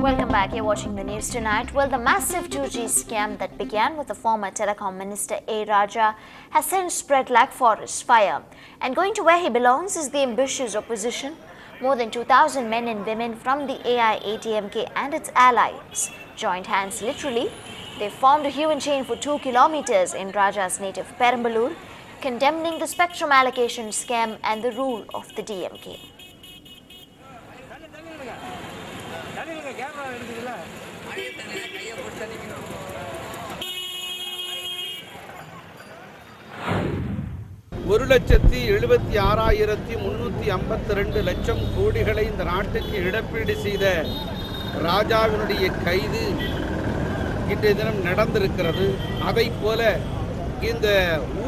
Welcome back. You're watching the news tonight. Well, the massive 2G scam that began with the former telecom minister A. Raja has since spread like forest fire. And going to where he belongs is the ambitious opposition. More than 2,000 men and women from the AIADMK and its allies joined hands literally. They formed a human chain for 2 kilometers in Raja's native Perambalur, condemning the spectrum allocation scam and the rule of the DMK. ஒரு 1,76,352 லட்சம் கோடிகளை இந்த நாட்டுக்கு இழப்பீடு செய்த ராஜாவினுடைய கைது இன்றைய தினம் நடந்திருக்கிறது. அதைப் போல இந்த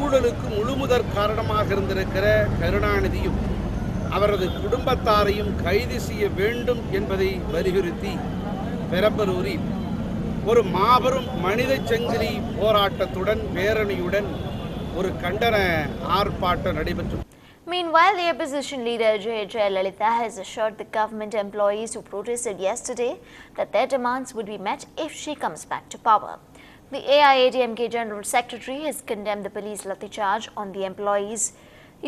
ஊழலுக்கு முழுமுதற் காரணமாக இருந்திருக்கிற கருணாநிதியும் அவரது குடும்பத்தாரையும் கைது செய்ய வேண்டும் என்பதை வலியுறுத்தி பெரம்பலூரில் ஒரு மாபெரும் மனித சங்கிலி போராட்டத்துடன் பேரணியுடன் ஒரு கண்டன ஆர்ப்பாட்டம் நடைபெற்றது. Meanwhile, the opposition leader J. Lalitha has assured the government employees who protested yesterday that their demands would be met if she comes back to power. The AIADMK General Secretary has condemned the police lathicharge on the employees.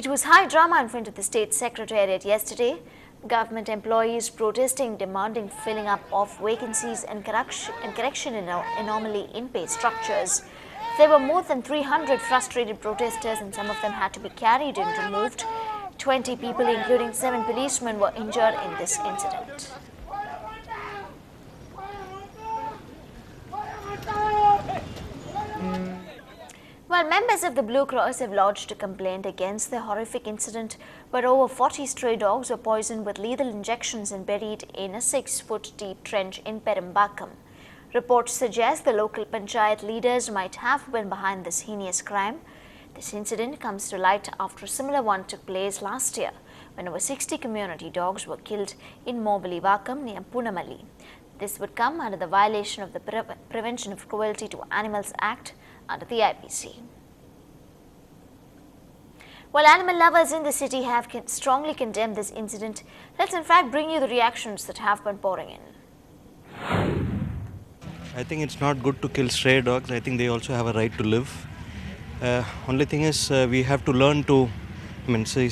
It was high drama in front of the State Secretariat yesterday. Government employees protesting, demanding filling up of vacancies and correction anomaly in pay structures. There were more than 300 frustrated protesters and some of them had to be carried and removed. 20 people, including 7 policemen, were injured in this incident. While members of the Blue Cross have lodged a complaint against the horrific incident where over 40 stray dogs were poisoned with lethal injections and buried in a 6-foot deep trench in Perambakam. Reports suggest the local panchayat leaders might have been behind this heinous crime. This incident comes to light after a similar one took place last year when over 60 community dogs were killed in Mobalivakam near Punamalli. This would come under the violation of the Prevention of Cruelty to Animals Act under the IPC. While animal lovers in the city have strongly condemned this incident, let's in fact bring you the reactions that have been pouring in. I think it's not good to kill stray dogs. I think they also have a right to live. Only thing is we have to learn to,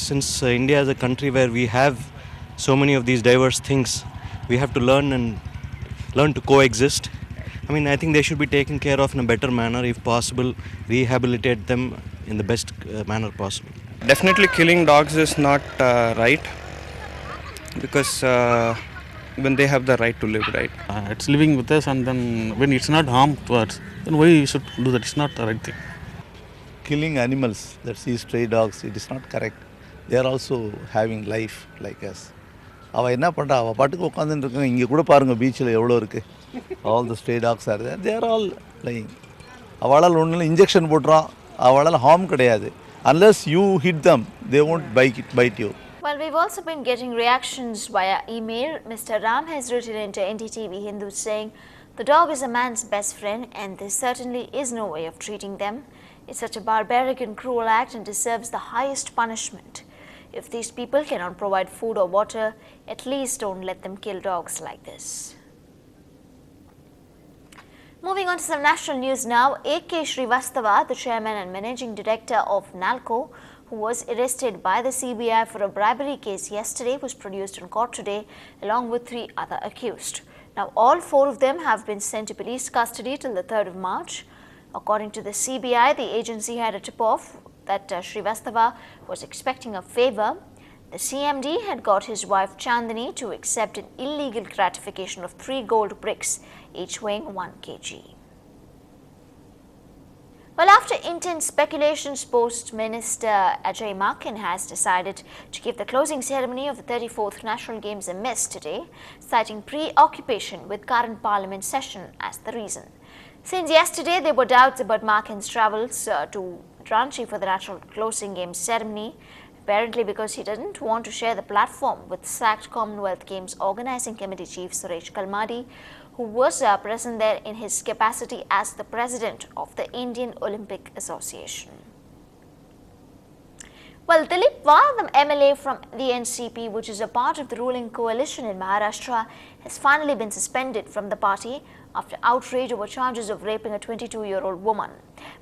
since India is a country where we have so many of these diverse things, we have to learn to coexist. I think they should be taken care of in a better manner, if possible, rehabilitate them in the best manner possible. Definitely killing dogs is not right, because when they have the right to live, right? It's living with us, and then when it's not harm to us, then why we should do that? It's not the right thing. Killing animals, that's these stray dogs, it is not correct. They are also having life like us. அவள் என்ன பண்ணுறா, அவள் பாட்டுக்கு உட்காந்துட்டு இருக்காங்க. இங்கே கூட பாருங்கள், பீச்சில் எவ்வளோ இருக்குது. All the stray dogs are there, they are all lying. அவளால் ஒன்றும் இன்ஜெக்ஷன் போட்டுறான், அவளால் ஹார்ம் கிடையாது. Unless you hit them, they won't bite you. Well, we've also been getting reactions via email. Mr. Ram has written into NDTV Hindu saying, the dog is a man's best friend and there certainly is no way of treating them. It's such a barbaric and cruel act and deserves the highest punishment. If these people cannot provide food or water, at least don't let them kill dogs like this. Moving on to some national news now. A.K. Srivastava, the chairman and managing director of NALCO, who was arrested by the CBI for a bribery case yesterday, was produced in court today along with 3 other accused. Now, all 4 of them have been sent to police custody till the 3rd of March. According to the CBI, the agency had a tip-off that Srivastava was expecting a favor. The CMD had got his wife Chandani to accept an illegal gratification of 3 gold bricks, each weighing 1 kg. Well, after intense speculations, Post Minister Ajay Maken has decided to give the closing ceremony of the 34th National Games a miss today, citing preoccupation with current Parliament session as the reason. Since yesterday, there were doubts about Maken's travels to Ranchi for the national closing games ceremony, apparently because he didn't want to share the platform with sacked Commonwealth Games Organising Committee Chief Suresh Kalmadi, who was present there in his capacity as the president of the Indian Olympic Association. Well, Dilip Wagh, the MLA from the NCP, which is a part of the ruling coalition in Maharashtra, has finally been suspended from the party after outrage over charges of raping a 22-year-old woman.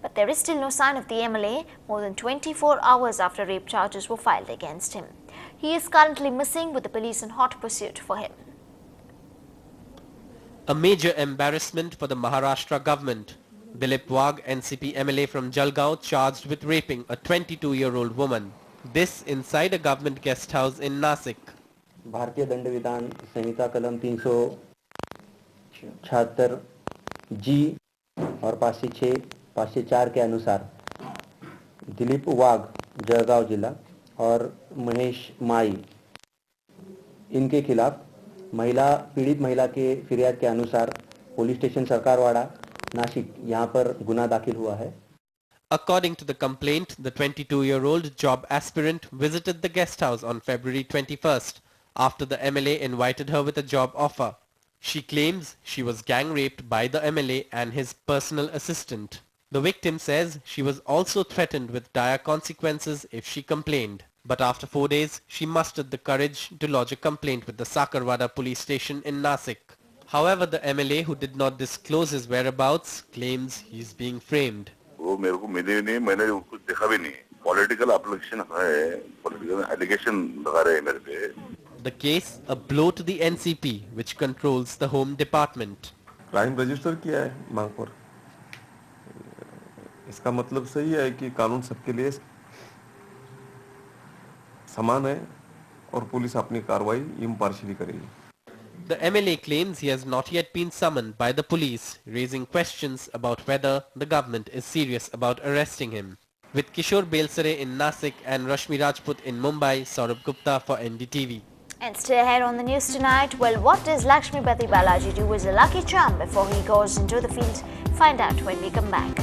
But there is still no sign of the MLA more than 24 hours after rape charges were filed against him. He is currently missing, with the police in hot pursuit for him. A major embarrassment for the Maharashtra government. Dilip Wagh, NCP MLA from Jalgaon, charged with raping a 22-year-old woman. This inside a government guest house in Nasik. भारतीय दंड विधान संहिता कलम 376 जी और 506 504 के अनुसार दिलीप वाघ जळगाव जिला और महेश माई इनके खिलाफ पीड़ित महिला के फिरियाद के अनुसार पुलिस स्टेशन सरकारवाड़ा नासिक यहाँ पर गुना दाखिल हुआ है. According to the complaint, the 22-year-old job aspirant visited the guest house on February 21st after the MLA invited her with a job offer. She claims she was gang raped by the MLA and his personal assistant. The victim says she was also threatened with dire consequences if she complained. But after 4 days, she mustered the courage to lodge a complaint with the Sakarwada police station in Nasik. However, the MLA, who did not disclose his whereabouts, claims he is being framed. वो मेरे को मिले नहीं, मैंने कुछ देखा भी नहीं. पॉलिटिकल एप्लीकेशन है, पॉलिटिकल एलिगेशन लगा रहे हैं मेरे पे. The case, a blow to the NCP, which controls the Home Department. Crime register किया है मांग पर. इसका मतलब सही है कि कानून सबके लिए समान है और पुलिस अपनी कार्रवाई इम्पार्शियली करेगी. The MLA claims he has not yet been summoned by the police, raising questions about whether the government is serious about arresting him. With Kishore Belsare in Nasik and Rashmi Rajput in Mumbai, Saurabh Gupta for NDTV. And stay ahead on the news tonight. Well, what does Lakshmipati Balaji do as a lucky charm before he goes into the field? Find out when we come back.